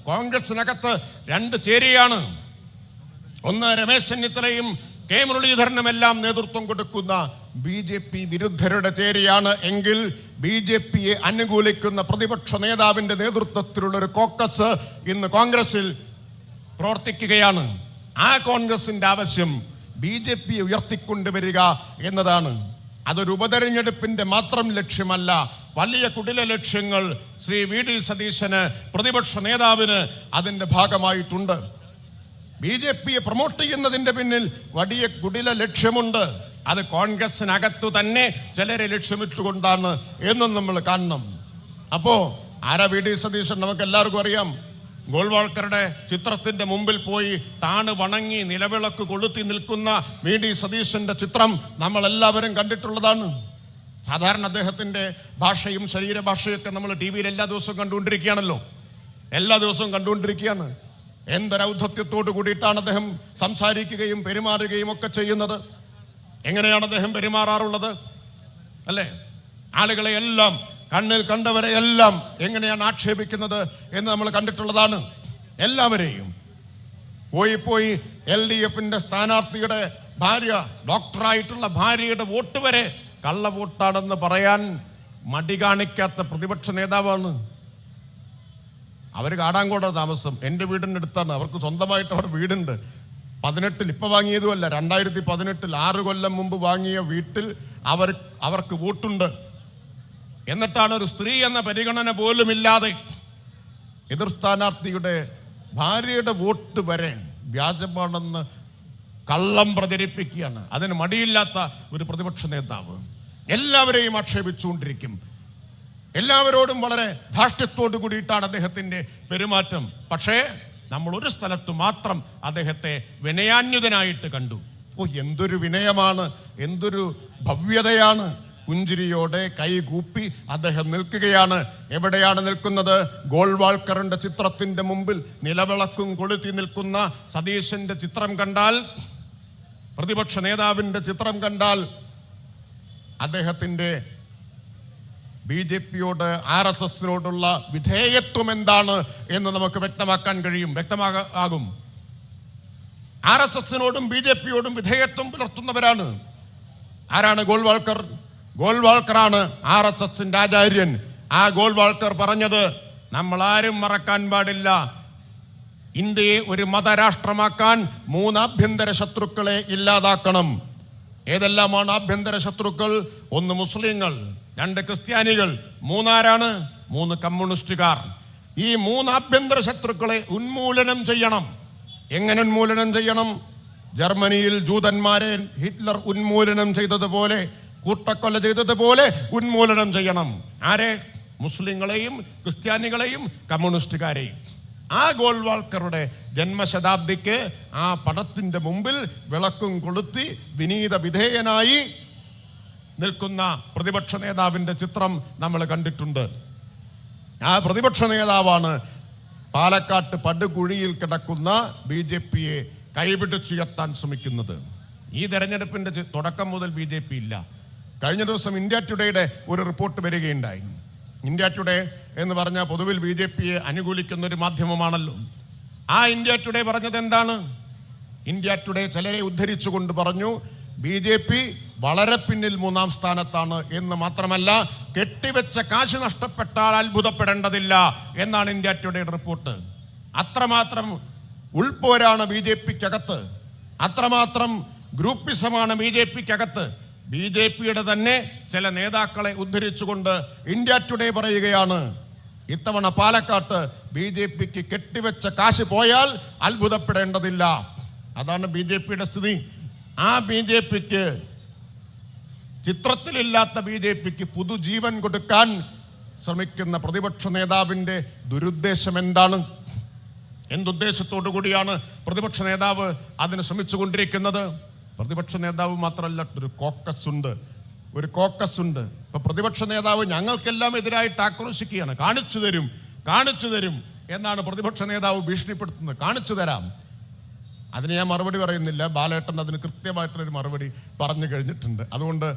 കോൺഗ്രസിനകത്ത് രണ്ട് ചേരിയാണ്. ഒന്ന് രമേശ് ചെന്നിത്തലയും കെ മുരളീധരനും എല്ലാം നേതൃത്വം കൊടുക്കുന്ന BJP വിരുദ്ധരുടെ ചേരിയാണ് എങ്കിൽ BJPയെ അനുകൂലിക്കുന്ന പ്രതിപക്ഷ നേതാവിന്റെ നേതൃത്വത്തിലുള്ള ഒരു കോക്കസ് ഇന്ന് കോൺഗ്രസിൽ പ്രവർത്തിക്കുകയാണ്. ആ കോൺഗ്രസിന്റെ ആവശ്യം BJPയെ ഉയർത്തിക്കൊണ്ടുവരിക എന്നതാണ്. അതൊരു ഉപതെരഞ്ഞെടുപ്പിന്റെ മാത്രം ലക്ഷ്യമല്ല, വലിയ കുടില ലക്ഷ്യങ്ങൾ ശ്രീ VD സതീശന്, പ്രതിപക്ഷ നേതാവിന് അതിന്റെ ഭാഗമായിട്ടുണ്ട്. BJPയെ പ്രൊമോട്ട് ചെയ്യുന്നതിന്റെ പിന്നിൽ വലിയ കുടില ലക്ഷ്യമുണ്ട്. അത് കോൺഗ്രസിനകത്തു തന്നെ ചിലരെ ലക്ഷ്യമിട്ടുകൊണ്ടാണ് എന്നും നമ്മൾ കാണണം. അപ്പോ ആരാ VD സതീശൻ? നമുക്ക് എല്ലാവർക്കും അറിയാം. ഗോൾവാൾക്കറുടെ ചിത്രത്തിന്റെ മുമ്പിൽ പോയി താണ് വണങ്ങി നിലവിളക്ക് കൊളുത്തി നിൽക്കുന്ന VD സതീശന്റെ ചിത്രം നമ്മൾ എല്ലാവരും കണ്ടിട്ടുള്ളതാണ്. സാധാരണ അദ്ദേഹത്തിന്റെ ഭാഷയും ശരീരഭാഷയൊക്കെ നമ്മൾ TV-യിൽ എല്ലാ ദിവസവും കണ്ടുകൊണ്ടിരിക്കുകയാണല്ലോ. എല്ലാ ദിവസവും കണ്ടുകൊണ്ടിരിക്കുകയാണ്. എന്തൊരൗദ്ധത്യത്തോടു കൂടിയിട്ടാണ് അദ്ദേഹം സംസാരിക്കുകയും പെരുമാറുകയും ഒക്കെ ചെയ്യുന്നത്. എങ്ങനെയാണ് അദ്ദേഹം പെരുമാറാറുള്ളത് അല്ലേ? ആളുകളെ എല്ലാം, കണ്ണിൽ കണ്ടവരെ എല്ലാം എങ്ങനെയാണ് ആക്ഷേപിക്കുന്നത് എന്ന് നമ്മൾ കണ്ടിട്ടുള്ളതാണ്. എല്ലാവരെയും പോയി LDF-ന്റെ സ്ഥാനാർത്ഥിയുടെ ഭാര്യ, ഡോക്ടറായിട്ടുള്ള ഭാര്യയുടെ വോട്ട് വരെ കള്ള വോട്ടാണെന്ന് പറയാൻ മടി കാണിക്കാത്ത പ്രതിപക്ഷ നേതാവാണ്. അവർ കാടാങ്കോട താമസം, എൻ്റെ വീടിൻ്റെ അടുത്താണ്. അവർക്ക് സ്വന്തമായിട്ട് അവിടെ വീടുണ്ട്. 18 ഇപ്പം വാങ്ങിയതുമല്ല, 2018 6 കൊല്ലം മുമ്പ് വാങ്ങിയ വീട്ടിൽ അവർക്ക് വോട്ടുണ്ട്. എന്നിട്ടാണ് ഒരു സ്ത്രീ എന്ന പരിഗണന പോലും ഇല്ലാതെ എതിർ സ്ഥാനാർത്ഥിയുടെ ഭാര്യയുടെ വോട്ട് വരെ വ്യാജമാണെന്ന് കള്ളം പ്രചരിപ്പിക്കുകയാണ്. അതിന് മടിയില്ലാത്ത ഒരു പ്രതിപക്ഷ നേതാവ് എല്ലാവരെയും ആക്ഷേപിച്ചുകൊണ്ടിരിക്കും. എല്ലാവരോടും വളരെ ധാർഷ്ട്യത്തോടു കൂടിയിട്ടാണ് അദ്ദേഹത്തിന്റെ പെരുമാറ്റം. പക്ഷേ നമ്മൾ ഒരു സ്ഥലത്ത് മാത്രം അദ്ദേഹത്തെ വിനയാന്യുതനായിട്ട് കണ്ടു. എന്തൊരു വിനയമാണ്, എന്തൊരു ഭവ്യതയാണ്. പുഞ്ചിരിയോടെ കൈകൂപ്പി അദ്ദേഹം നിൽക്കുകയാണ്. എവിടെയാണ് നിൽക്കുന്നത്? ഗോൾവാൾക്കറിന്റെ ചിത്രത്തിന്റെ മുമ്പിൽ നിലവിളക്കും കൊളുത്തി നിൽക്കുന്ന സതീശന്റെ ചിത്രം കണ്ടാൽ, പ്രതിപക്ഷ നേതാവിന്റെ ചിത്രം കണ്ടാൽ അദ്ദേഹത്തിന്റെ BJPയോട് RSSനോടുള്ള വിധേയത്വം എന്താണ് എന്ന് നമുക്ക് വ്യക്തമാകും. RSSനോടും BJPയോടും വിധേയത്വം പുലർത്തുന്നവരാണ്. ആരാണ് ഗോൾവാൾക്കർ? ഗോൾവാൾക്കറാണ് RSSന്റെ ആചാര്യൻ. ആ ഗോൾവാൾക്കർ പറഞ്ഞത് നമ്മളാരും മറക്കാൻ പാടില്ല. ഇന്ത്യയെ ഒരു മതരാഷ്ട്രമാക്കാൻ 3 ആഭ്യന്തര ശത്രുക്കളെ ഇല്ലാതാക്കണം. ഏതെല്ലാമാണ് ആഭ്യന്തര ശത്രുക്കൾ? 1 മുസ്ലിങ്ങൾ, 2 ക്രിസ്ത്യാനികൾ, 3 ആരാണ്? 3 കമ്മ്യൂണിസ്റ്റുകാർ. ഈ 3 ആഭ്യന്തര ശത്രുക്കളെ ഉന്മൂലനം ചെയ്യണം. എങ്ങനെ ഉന്മൂലനം ചെയ്യണം? ജർമ്മനിയിൽ ജൂതന്മാരെ ഹിറ്റ്ലർ ഉന്മൂലനം ചെയ്തതുപോലെ, കൂട്ടക്കൊല ചെയ്തതുപോലെ ഉന്മൂലനം ചെയ്യണം. ആരെ? മുസ്ലിങ്ങളെയും ക്രിസ്ത്യാനികളെയും കമ്മ്യൂണിസ്റ്റുകാരെയും. ആ ഗോൾവാൾക്കറുടെ ജന്മശതാബ്ദിക്ക് ആ പടത്തിന്റെ മുമ്പിൽ വിളക്കും കൊളുത്തി വിനീത വിധേയനായി നിൽക്കുന്ന പ്രതിപക്ഷ നേതാവിന്റെ ചിത്രം നമ്മൾ കണ്ടിട്ടുണ്ട്. ആ പ്രതിപക്ഷ നേതാവാണ് പാലക്കാട്ട് പടുകുഴിയിൽ കിടക്കുന്ന BJPയെ കൈപിടിച്ചുയർത്താൻ ശ്രമിക്കുന്നത്. ഈ തെരഞ്ഞെടുപ്പിന്റെ തുടക്കം മുതൽ BJP ഇല്ല. കഴിഞ്ഞ ദിവസം ഇന്ത്യ ടുഡേയുടെ ഒരു റിപ്പോർട്ട് വരികയുണ്ടായി. ഇന്ത്യ ടുഡേ എന്ന് പറഞ്ഞാൽ പൊതുവിൽ BJPയെ അനുകൂലിക്കുന്ന ഒരു മാധ്യമമാണല്ലോ. ആ ഇന്ത്യ ടുഡേ പറഞ്ഞത് എന്താണ്? ഇന്ത്യ ടുഡേ ചിലരെ ഉദ്ധരിച്ചുകൊണ്ട് പറഞ്ഞു, BJP വളരെ പിന്നിൽ 3-ാം സ്ഥാനത്താണ് എന്ന് മാത്രമല്ല, കെട്ടിവെച്ച കാശ് നഷ്ടപ്പെട്ടാൽ അത്ഭുതപ്പെടേണ്ടതില്ല എന്നാണ് ഇന്ത്യ ടുഡേയുടെ റിപ്പോർട്ട്. അത്രമാത്രം ഉൾപോരാണ് BJPക്കകത്ത്, അത്രമാത്രം ഗ്രൂപ്പിസമാണ് BJPക്കകത്ത്. BJPയുടെ തന്നെ ചില നേതാക്കളെ ഉദ്ധരിച്ചുകൊണ്ട് ഇന്ത്യ ടുഡേ പറയുകയാണ്, ഇത്തവണ പാലക്കാട്ട് BJPക്ക് കെട്ടിവെച്ച കാശ് പോയാൽ അത്ഭുതപ്പെടേണ്ടതില്ല. അതാണ് BJPയുടെ സ്ഥിതി. ആ BJPക്ക്, ചിത്രത്തിലില്ലാത്ത BJPക്ക് പുതുജീവൻ കൊടുക്കാൻ ശ്രമിക്കുന്ന പ്രതിപക്ഷ നേതാവിന്റെ ദുരുദ്ദേശം എന്താണ്? എന്തുദ്ദേശത്തോടു കൂടിയാണ് പ്രതിപക്ഷ നേതാവ് അതിന് ശ്രമിച്ചുകൊണ്ടിരിക്കുന്നത്? പ്രതിപക്ഷ നേതാവ് മാത്രമല്ല, ഒരു കോക്കസ് ഉണ്ട്. ഇപ്പൊ പ്രതിപക്ഷ നേതാവ് ഞങ്ങൾക്കെല്ലാം എതിരായിട്ട് ആക്രോശിക്കുകയാണ്. കാണിച്ചു തരും എന്നാണ് പ്രതിപക്ഷ നേതാവ് ഭീഷണിപ്പെടുത്തുന്നത്. കാണിച്ചു തരാം. അതിന് ഞാൻ മറുപടി പറയുന്നില്ല. ബാലേട്ടൻ അതിന് കൃത്യമായിട്ടുള്ളൊരു മറുപടി പറഞ്ഞു കഴിഞ്ഞിട്ടുണ്ട്. അതുകൊണ്ട്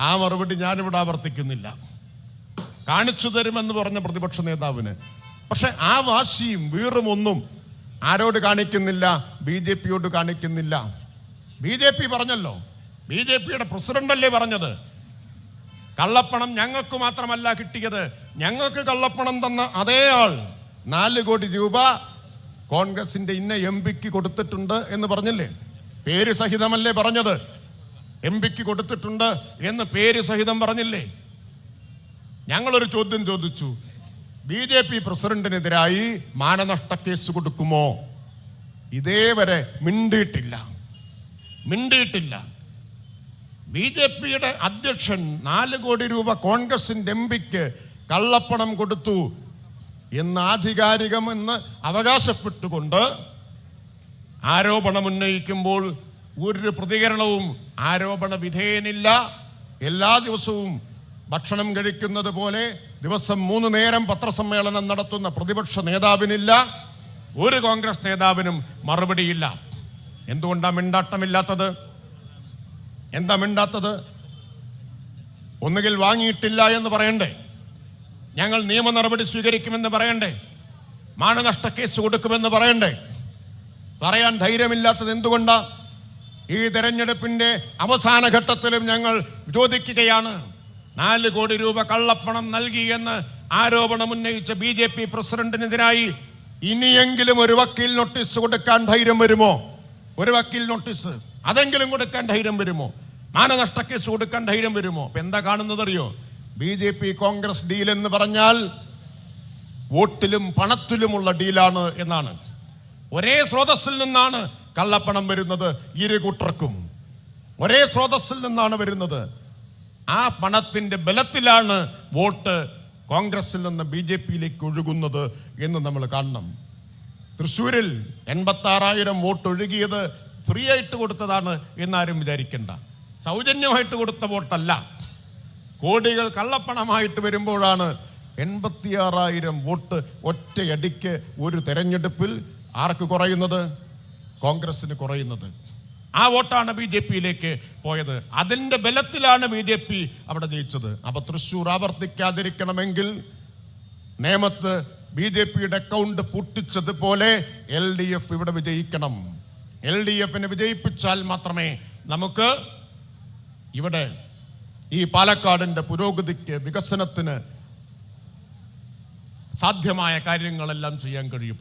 ആ മറുപടി ഞാനിവിടെ ആവർത്തിക്കുന്നില്ല. കാണിച്ചു തരുമെന്ന് പറഞ്ഞ പ്രതിപക്ഷ നേതാവിന് പക്ഷെ ആ വാശിയും വീറും ഒന്നും ആരോട് കാണിക്കുന്നില്ല? BJP-യോട് കാണിക്കുന്നില്ല. BJP പറഞ്ഞല്ലോ, BJP-യുടെ പ്രസിഡന്റല്ലേ പറഞ്ഞത്, കള്ളപ്പണം ഞങ്ങൾക്ക് മാത്രമല്ല കിട്ടിയത്, ഞങ്ങൾക്ക് കള്ളപ്പണം തന്ന അതേ ആൾ 4 കോടി രൂപ കോൺഗ്രസിന്റെ ഇന്ന MP-ക്ക് കൊടുത്തിട്ടുണ്ട് എന്ന് പറഞ്ഞില്ലേ? പേര് സഹിതമല്ലേ പറഞ്ഞത്? MP-ക്ക് കൊടുത്തിട്ടുണ്ട് എന്ന് പേര് സഹിതം പറഞ്ഞില്ലേ? ഞങ്ങളൊരു ചോദ്യം ചോദിച്ചു, BJP പ്രസിഡന്റിനെതിരായി മാനനഷ്ട കേസ് കൊടുക്കുമോ? ഇതേവരെ മിണ്ടിയിട്ടില്ല. BJP-യുടെ അധ്യക്ഷൻ 4 കോടി രൂപ കോൺഗ്രസിന്റെ MP-ക്ക് കള്ളപ്പണം കൊടുത്തു എന്ന് ആധികാരികമെന്ന് അവകാശപ്പെട്ടുകൊണ്ട് ആരോപണം ഉന്നയിക്കുമ്പോൾ ഒരു പ്രതികരണവും ആരോപണ വിധേയനില്ല. എല്ലാ ദിവസവും ഭക്ഷണം കഴിക്കുന്നത് പോലെ ദിവസം 3 നേരം പത്രസമ്മേളനം നടത്തുന്ന പ്രതിപക്ഷ നേതാവിനില്ല, ഒരു കോൺഗ്രസ് നേതാവിനും മറുപടിയില്ല. എന്തുകൊണ്ടാണ് മിണ്ടാട്ടമില്ലാത്തത്? എന്താ മിണ്ടാത്തത്? ഒന്നുകിൽ വാങ്ങിയിട്ടില്ല എന്ന് പറയണ്ടേ, ഞങ്ങൾ നിയമ നടപടി സ്വീകരിക്കുമെന്ന് പറയണ്ടേ, മാനനഷ്ട കേസ് കൊടുക്കുമെന്ന് പറയണ്ടേ? പറയാൻ ധൈര്യമില്ലാത്തത് എന്തുകൊണ്ടാ? ഈ തെരഞ്ഞെടുപ്പിന്റെ അവസാന ഘട്ടത്തിലും ഞങ്ങൾ ചോദിക്കുകയാണ്, 4 കോടി രൂപ കള്ളപ്പണം നൽകി എന്ന് ആരോപണം ഉന്നയിച്ച BJP പ്രസിഡന്റിനെതിരായി ഇനിയെങ്കിലും ഒരു വക്കീൽ നോട്ടീസ് കൊടുക്കാൻ ധൈര്യം വരുമോ? ഒരു വക്കീൽ നോട്ടീസ് അതെങ്കിലും കൊടുക്കാൻ ധൈര്യം വരുമോ? മാനനഷ്ട കേസ് കൊടുക്കാൻ ധൈര്യം വരുമോ? അപ്പൊ എന്താ കാണുന്നത് അറിയോ? BJP കോൺഗ്രസ് ഡീൽ എന്ന് പറഞ്ഞാൽ വോട്ടിലും പണത്തിലുമുള്ള ഡീലാണ് എന്നാണ്. ഒരേ സ്രോതസ്സിൽ നിന്നാണ് കള്ളപ്പണം വരുന്നത്. ഇരു കൂട്ടർക്കും ഒരേ സ്രോതസ്സിൽ നിന്നാണ് വരുന്നത്. ആ പണത്തിന്റെ ബലത്തിലാണ് വോട്ട് കോൺഗ്രസിൽ നിന്ന് BJP-യിലേക്ക് ഒഴുകുന്നത് എന്ന് നമ്മൾ കാണണം. തൃശ്ശൂരിൽ 86,000 വോട്ട് ഒഴുകിയത് ഫ്രീ ആയിട്ട് കൊടുത്തതാണ് എന്നാരും വിചാരിക്കേണ്ട. സൗജന്യമായിട്ട് കൊടുത്ത വോട്ടല്ല. കോടികൾ കള്ളപ്പണമായിട്ട് വരുമ്പോഴാണ് 86,000 വോട്ട് ഒറ്റയടിക്ക് ഒരു തെരഞ്ഞെടുപ്പിൽ ആർക്ക് കുറയുന്നത്? കോൺഗ്രസിന് കുറയുന്നത്. ആ വോട്ടാണ് BJP-യിലേക്ക് പോയത്. അതിന്റെ ബലത്തിലാണ് BJP അവിടെ ജയിച്ചത്. അപ്പൊ തൃശ്ശൂർ ആവർത്തിക്കാതിരിക്കണമെങ്കിൽ നേമത്ത് BJP-യുടെ അക്കൗണ്ട് പൂട്ടിച്ചതുപോലെ LDF ഇവിടെ വിജയിക്കണം. LDF-നെ വിജയിപ്പിച്ചാൽ മാത്രമേ നമുക്ക് ഇവിടെ ഈ പാലക്കാടിന്റെ പുരോഗതിക്ക്, വികസനത്തിന് സാധ്യമായ കാര്യങ്ങളെല്ലാം ചെയ്യാൻ കഴിയും.